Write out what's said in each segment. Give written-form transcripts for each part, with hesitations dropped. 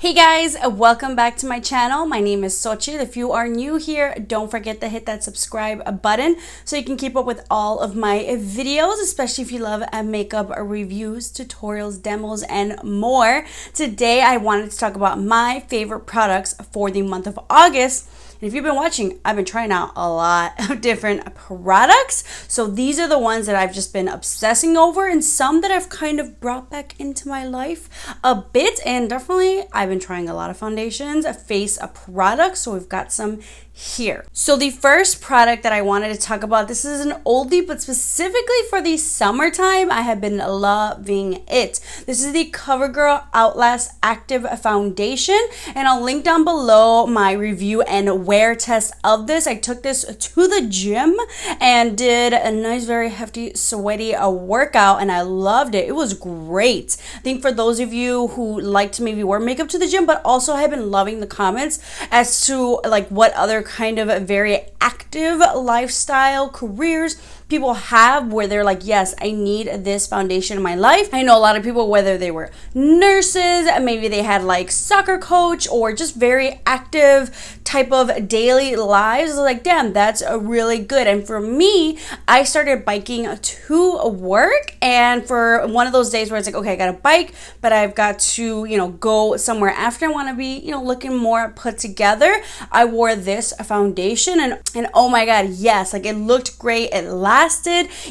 Hey guys, welcome back to my channel. My name is Xochitl. If you are new here, don't forget to hit that subscribe button so you can keep up with all of my videos, especially if you love makeup reviews, tutorials, demos, and more. Today I wanted to talk about my favorite products for the month of August. And if you've been watching, I've been trying out a lot of different products. So these are the ones that I've just been obsessing over, and some that I've kind of brought back into my life a bit. And definitely I've been trying a lot of foundations, face products. So we've got some here. So the first product that I wanted to talk about, this is an oldie, but specifically for the summertime, I have been loving it. This is the CoverGirl Outlast Active Foundation, and I'll link down below my review and wear test of this. I took this to the gym and did a nice, very hefty, sweaty workout, and I loved it. It was great. I think for those of you who like to maybe wear makeup to the gym, but also have been loving the comments as to like what other kind of very active lifestyle careers people have where they're like, yes, I need this foundation in my life. I know a lot of people, whether they were nurses, maybe they had like soccer coach, or just very active type of daily lives, like, damn, that's a really good. And for me, I started biking to work, and for one of those days where it's like, okay, I got a bike, but I've got to, go somewhere after. I want to be, looking more put together. I wore this foundation, and oh my god, yes, like it looked great. It lasted.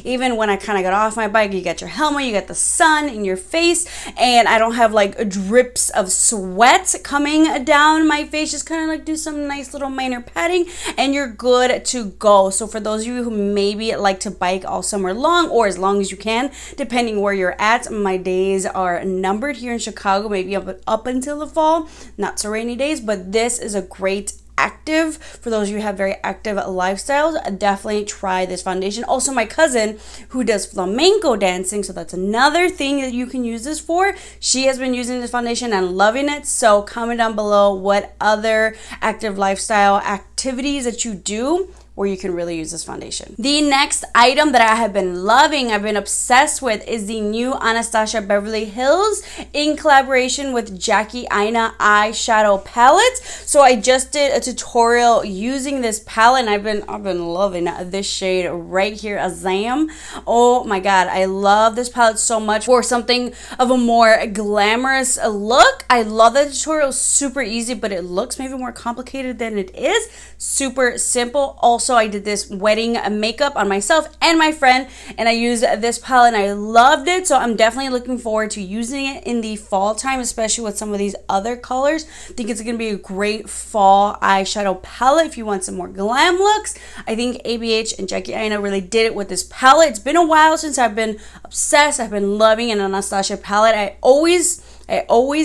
Even when I kind of got off my bike, you got your helmet, you got the sun in your face, and I don't have like drips of sweat coming down my face. Just kind of like do some nice little minor padding and you're good to go. So for those of you who maybe like to bike all summer long, or as long as you can, depending where you're at, my days are numbered here in Chicago, maybe up until the fall, not so rainy days, but this is a great active for those of you who have very active lifestyles. Definitely try this foundation. Also, my cousin who does flamenco dancing, so that's another thing that you can use this for. She has been using this foundation and loving it. So comment down below what other active lifestyle activities that you do where you can really use this foundation. The next item that I have been loving, I've been obsessed with, is the new Anastasia Beverly Hills in collaboration with Jackie AINA eyeshadow palette. So I just did a tutorial using this palette, and I've been loving this shade right here, Azam. Oh my god, I love this palette so much for something of a more glamorous look. I love that tutorial, super easy, but it looks maybe more complicated than it is. Super simple. Also, I did this wedding makeup on myself and my friend, and I used this palette and I loved it. So I'm definitely looking forward to using it in the fall time, especially with some of these other colors. I think it's going to be a great fall eyeshadow palette if you want some more glam looks. I think ABH and Jackie AINA really did it with this palette. It's been a while since I've been obsessed. I've been loving an Anastasia palette. I always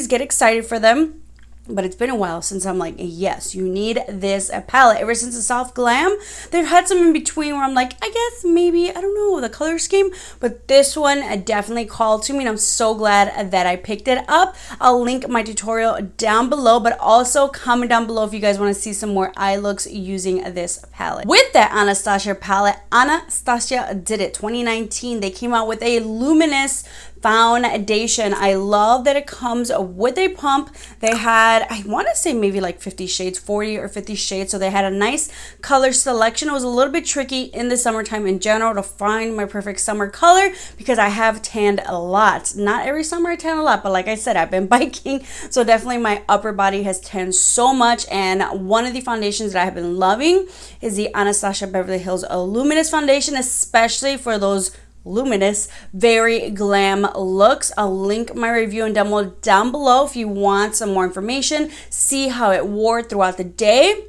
get excited for them. But it's been a while since I'm like, yes, you need this palette. Ever since the Soft Glam, they've had some in between where I'm like, I guess maybe, I don't know, the color scheme. But this one definitely called to me, and I'm so glad that I picked it up. I'll link my tutorial down below, but also comment down below if you guys want to see some more eye looks using this palette. With that Anastasia palette, Anastasia did it 2019. They came out with a luminous foundation. I love that it comes with a pump. They had, I want to say maybe like 50 shades, 40 or 50 shades. So they had a nice color selection. It was a little bit tricky in the summertime in general to find my perfect summer color because I have tanned a lot. Not every summer I tan a lot, but like I said, I've been biking. So definitely my upper body has tanned so much. And one of the foundations that I have been loving is the Anastasia Beverly Hills Luminous Foundation, especially for those luminous, very glam looks. I'll link my review and demo down below if you want some more information, see how it wore throughout the day.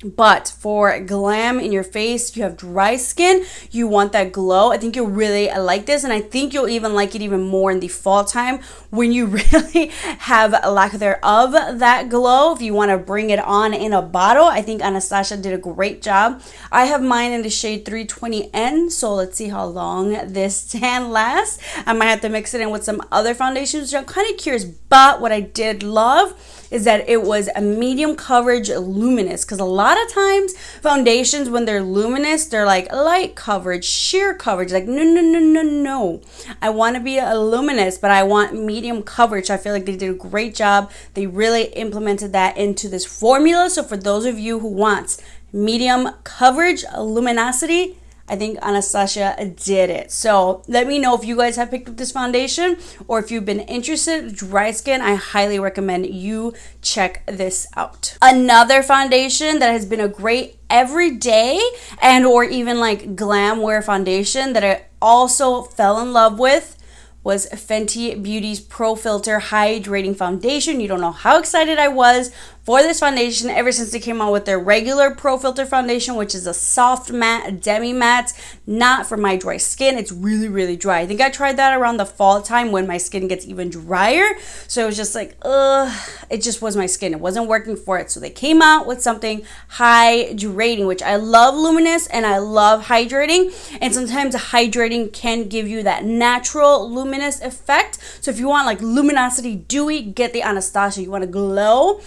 But for glam in your face, if you have dry skin, you want that glow, I think you'll really like this, and I think you'll even like it even more in the fall time when you really have a lack thereof that glow. If you want to bring it on in a bottle, I think Anastasia did a great job. I have mine in the shade 320N, so let's see how long this tan lasts. I might have to mix it in with some other foundations, which I'm kind of curious, but what I did love is that it was a medium coverage luminous, because a lot lot of times foundations, when they're luminous, they're like light coverage, sheer coverage. Like, no, no, no, no, no. I want to be a luminous, but I want medium coverage. I feel like they did a great job. They really implemented that into this formula. So for those of you who want medium coverage, luminosity, I think Anastasia did it. So let me know if you guys have picked up this foundation, or if you've been interested, dry skin, I highly recommend you check this out. Another foundation that has been a great everyday and or even like glam wear foundation that I also fell in love with was Fenty Beauty's Pro Filter Hydrating Foundation. You don't know how excited I was for this foundation ever since they came out with their regular Pro Filter foundation, which is a soft matte, demi matte, not for my dry skin. It's really, really dry. I think I tried that around the fall time when my skin gets even drier. So it was just like, it just was my skin. It wasn't working for it. So they came out with something hydrating, which I love luminous and I love hydrating. And sometimes hydrating can give you that natural luminous effect. So if you want like luminosity, dewy, get the Anastasia. You want to glow.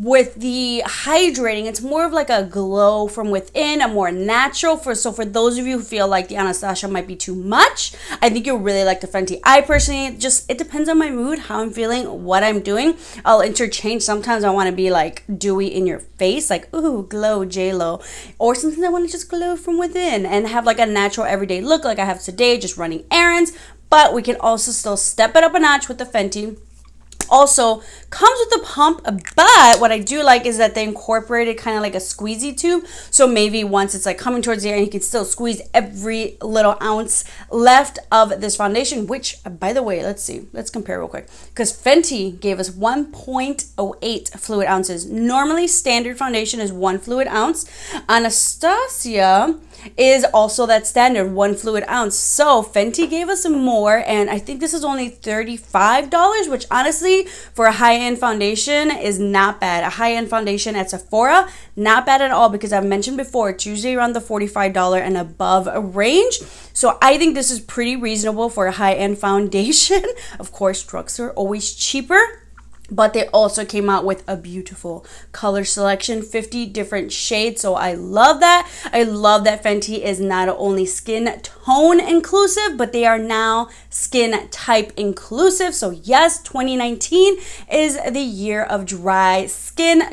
With the hydrating, it's more of like a glow from within, a more natural. So for those of you who feel like the Anastasia might be too much, I think you'll really like the Fenty. I personally, it depends on my mood, how I'm feeling, what I'm doing. I'll interchange. Sometimes I want to be like dewy in your face, like, ooh, glow, J-Lo. Or sometimes I want to just glow from within and have like a natural everyday look like I have today, just running errands. But we can also still step it up a notch with the Fenty. Also comes with a pump, but what I do like is that they incorporated kind of like a squeezy tube. So maybe once it's like coming towards the end, you can still squeeze every little ounce left of this foundation, which, by the way, let's see. Let's compare real quick. Because Fenty gave us 1.08 fluid ounces. Normally, standard foundation is 1 fluid ounce. Anastasia is also that standard 1 fluid ounce. So Fenty gave us more, and I think this is only $35, which honestly for a high-end foundation is not bad. A high-end foundation at Sephora, not bad at all, because I've mentioned before it's usually around the $45 and above range. So I think this is pretty reasonable for a high-end foundation. Of course, drugs are always cheaper. But they also came out with a beautiful color selection, 50 different shades. So I love that. I love that Fenty is not only skin tone inclusive, but they are now skin type inclusive. So yes, 2019 is the year of dry skin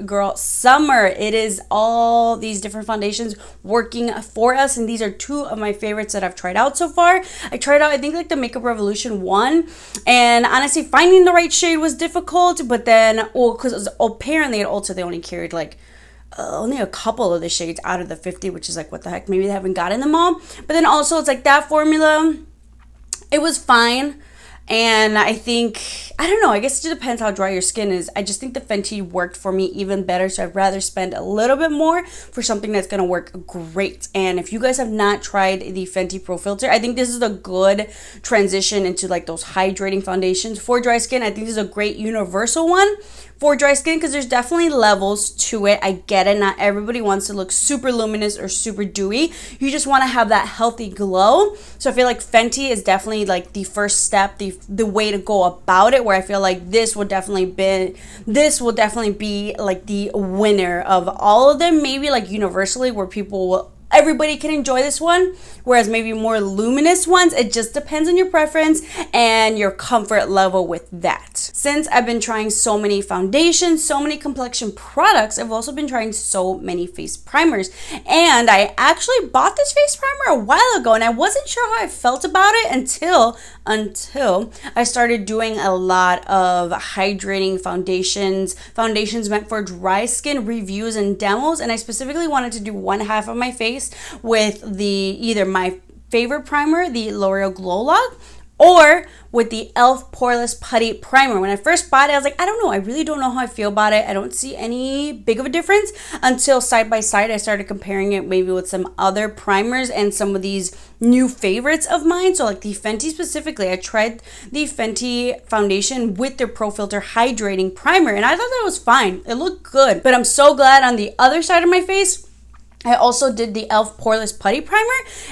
girl summer. It is all these different foundations working for us. And these are 2 of my favorites that I've tried out so far. I tried out, I think, like the Makeup Revolution one. And honestly, finding the right shade was difficult, but then because apparently at Ulta they only carried like only a couple of the shades out of the 50, which is like, what the heck, maybe they haven't gotten them all. But then also it's like that formula, it was fine. And I think, I don't know, I guess it just depends how dry your skin is. I just think the Fenty worked for me even better. So I'd rather spend a little bit more for something that's going to work great. And if you guys have not tried the Fenty Pro Filter, I think this is a good transition into like those hydrating foundations for dry skin. I think this is a great universal one for dry skin, because there's definitely levels to it. I get it. Not everybody wants to look super luminous or super dewy. You just want to have that healthy glow. So I feel like Fenty is definitely like the first step, the way to go about it, where I feel like this will definitely be like the winner of all of them, maybe like universally, where everybody can enjoy this one, whereas maybe more luminous ones, it just depends on your preference and your comfort level with that. Since I've been trying so many foundations, so many complexion products, I've also been trying so many face primers. And I actually bought this face primer a while ago, and I wasn't sure how I felt about it until I started doing a lot of hydrating foundations meant for dry skin reviews and demos. And I specifically wanted to do one half of my face with either my favorite primer, the L'Oreal Glow Lock, or with the e.l.f. Poreless Putty Primer. When I first bought it, I was like, I don't know. I really don't know how I feel about it. I don't see any big of a difference until side by side I started comparing it maybe with some other primers and some of these new favorites of mine. So like the Fenty specifically, I tried the Fenty foundation with their Pro Filter Hydrating Primer, and I thought that was fine. It looked good. But I'm so glad on the other side of my face, I also did the e.l.f. Poreless Putty Primer,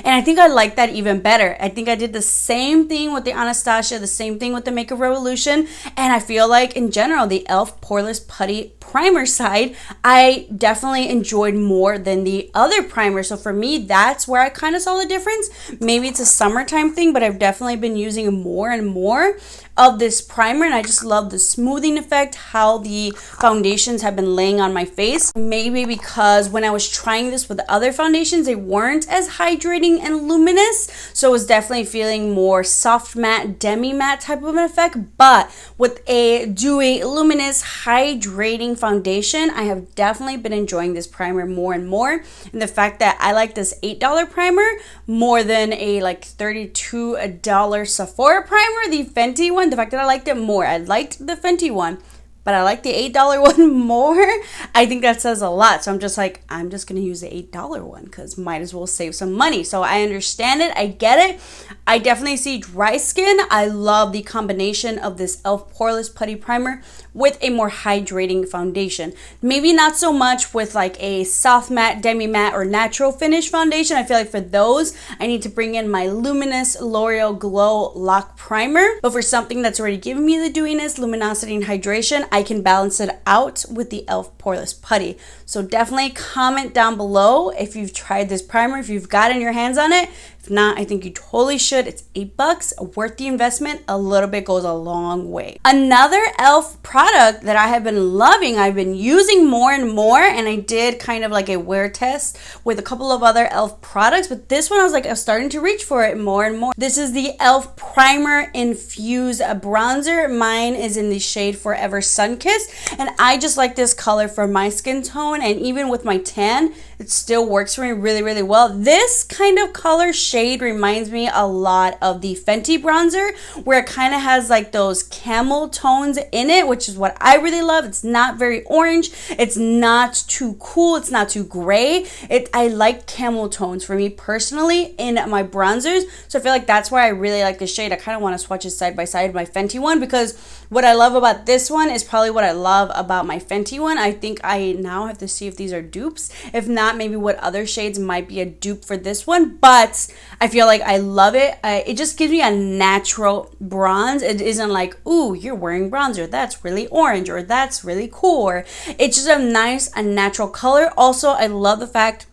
and I think I like that even better. I think I did the same thing with the Anastasia, the same thing with the Makeup Revolution, and I feel like in general the e.l.f. Poreless Putty primer side, I definitely enjoyed more than the other primer. So for me, that's where I kind of saw the difference. Maybe it's a summertime thing, but I've definitely been using more and more of this primer, and I just love the smoothing effect, how the foundations have been laying on my face. Maybe because when I was trying this with other foundations, they weren't as hydrating and luminous, so it was definitely feeling more soft matte, demi matte type of an effect. But with a dewy, luminous, hydrating foundation, I have definitely been enjoying this primer more and more. And the fact that I like this $8 primer more than a like $32 Sephora primer, the Fenty one, the fact that I liked it more. I liked the Fenty one, but I like the $8 one more. I think that says a lot. So I'm just like, I'm just going to use the $8 one because might as well save some money. So I understand it. I get it. I definitely see dry skin. I love the combination of this e.l.f. Poreless Putty Primer with a more hydrating foundation. Maybe not so much with like a soft matte, demi matte, or natural finish foundation. I feel like for those, I need to bring in my Luminous L'Oreal Glow Lock Primer. But for something that's already giving me the dewiness, luminosity, and hydration, I can balance it out with the e.l.f. Poreless Putty. So definitely comment down below if you've tried this primer, if you've gotten your hands on it. If not, I think you totally should. It's $8, worth the investment. A little bit goes a long way. Another e.l.f. product that I have been loving, I've been using more and more, and I did kind of like a wear test with a couple of other e.l.f. products, but this one I was like, I was starting to reach for it more and more. This is the e.l.f. Primer Infuse Bronzer. Mine is in the shade Forever Sunkissed, and I just like this color for my skin tone, and even with my tan, it still works for me really, really well. This kind of color shade reminds me a lot of the Fenty bronzer, where it kind of has like those camel tones in it, which is what I really love. It's not very orange. It's not too cool. It's not too gray. I like camel tones for me personally in my bronzers. So I feel like that's why I really like this shade. I kind of want to swatch it side by side with my Fenty one, because what I love about this one is probably what I love about my Fenty one. I think I now have to see if these are dupes. If not, maybe what other shades might be a dupe for this one. But I feel like I love it. It just gives me a natural bronze. It isn't like, ooh, you're wearing bronzer, that's really orange, or that's really cool. Or it's just a nice, a natural color. Also, I love the fact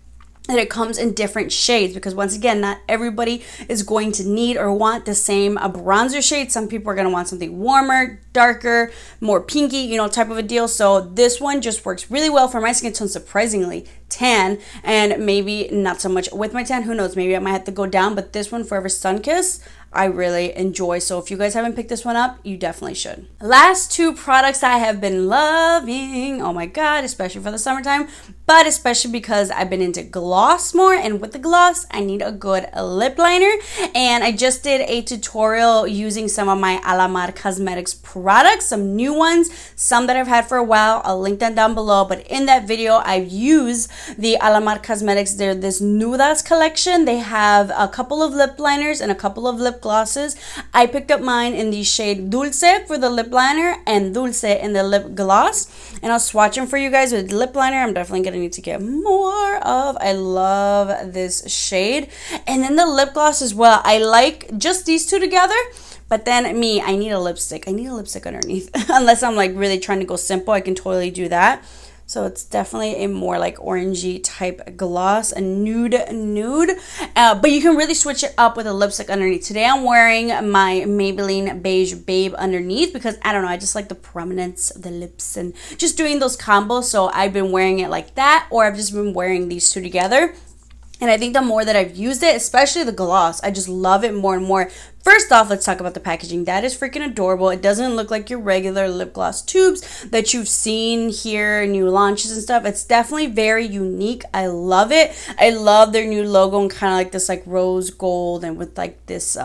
that it comes in different shades, because once again, not everybody is going to need or want the same bronzer shade. Some people are going to want something warmer, darker, more pinky, you know, type of a deal. So this one just works really well for my skin tone, surprisingly tan, and maybe not so much with my tan. Who knows, maybe I might have to go down, but this one, Forever Sunkissed, I really enjoy. So if you guys haven't picked this one up, you definitely should. Last two products I have been loving, oh my god, especially for the summertime, but especially because I've been into gloss more, and with the gloss I need a good lip liner. And I just did a tutorial using some of my Alomar Cosmetics products, some new ones, some that I've had for a while. I'll link them down below, but in that video I've used the Alomar Cosmetics, they're DesNUDEas collection. They have a couple of lip liners and a couple of lip glosses. I picked up mine in the shade Dulce for the lip liner and Dulce in the lip gloss, and I'll swatch them for you guys. With lip liner, I'm definitely gonna need to get more of. I love this shade. And then the lip gloss as well, I like just these two together. But then me, I need a lipstick. I need a lipstick underneath. Unless I'm like really trying to go simple, I can totally do that. So it's definitely a more like orangey type gloss, a nude. But you can really switch it up with a lipstick underneath. Today I'm wearing my Maybelline Beige Babe underneath because, I don't know, I just like the prominence of the lips and just doing those combos. So I've been wearing it like that, or I've just been wearing these two together. And I think the more that I've used it, especially the gloss, I just love it more and more. First off, let's talk about the packaging. That is freaking adorable. It doesn't look like your regular lip gloss tubes that you've seen here, new launches and stuff. It's definitely very unique. I love it. I love their new logo and kind of like this like rose gold and with like this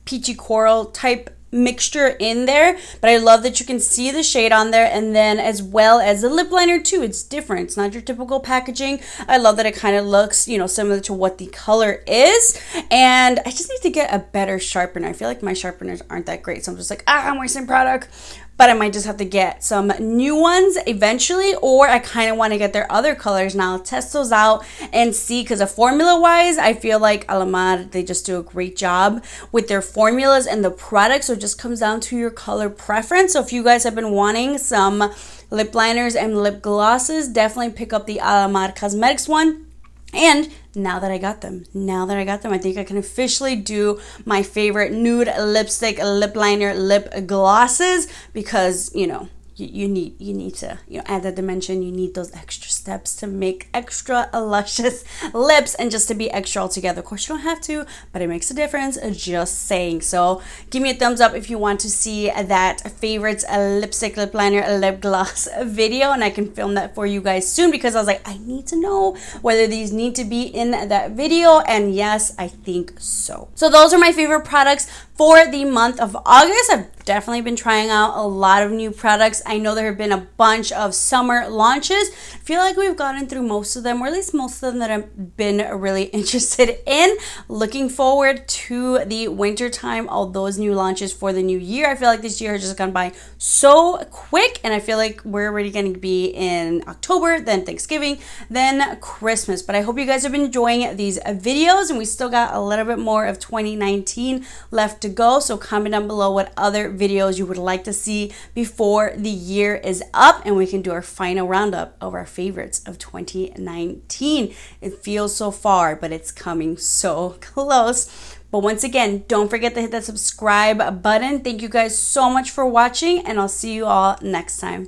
peachy coral type mixture in there. But I love that you can see the shade on there, and then as well as the lip liner too. It's different. It's not your typical packaging. I love that it kind of looks, you know, similar to what the color is. And I just need to get a better sharpener. I feel like my sharpeners aren't that great, so I'm just like, I'm wasting product. But I might just have to get some new ones eventually, or I kind of want to get their other colors. Now I'll test those out and see, because formula wise, I feel like Alamar, they just do a great job with their formulas and the products. So it just comes down to your color preference. So if you guys have been wanting some lip liners and lip glosses, definitely pick up the Alomar Cosmetics one. And now that I got them, I think I can officially do my favorite nude lipstick, lip liner, lip glosses, because, you know, you need to, you know, add that dimension. You need those extra steps to make extra luscious lips and just to be extra altogether. Of course, you don't have to, but it makes a difference, just saying. So give me a thumbs up if you want to see that favorites lipstick, lip liner, lip gloss video, and I can film that for you guys soon, because I was like, I need to know whether these need to be in that video, and yes, I think so. So those are my favorite products for the month of August. I've definitely been trying out a lot of new products. I know there have been a bunch of summer launches. I feel like we've gotten through most of them, or at least most of them that I've been really interested in. Looking forward to the winter time, all those new launches for the new year. I feel like this year has just gone by so quick, and I feel like we're already going to be in October, then Thanksgiving, then Christmas. But I hope you guys have been enjoying these videos, and we still got a little bit more of 2019 left to go. So comment down below what other videos you would like to see before the year is up, and we can do our final roundup of our favorites of 2019. It feels so far, but it's coming so close. But once again, don't forget to hit that subscribe button. Thank you guys so much for watching, and I'll see you all next time.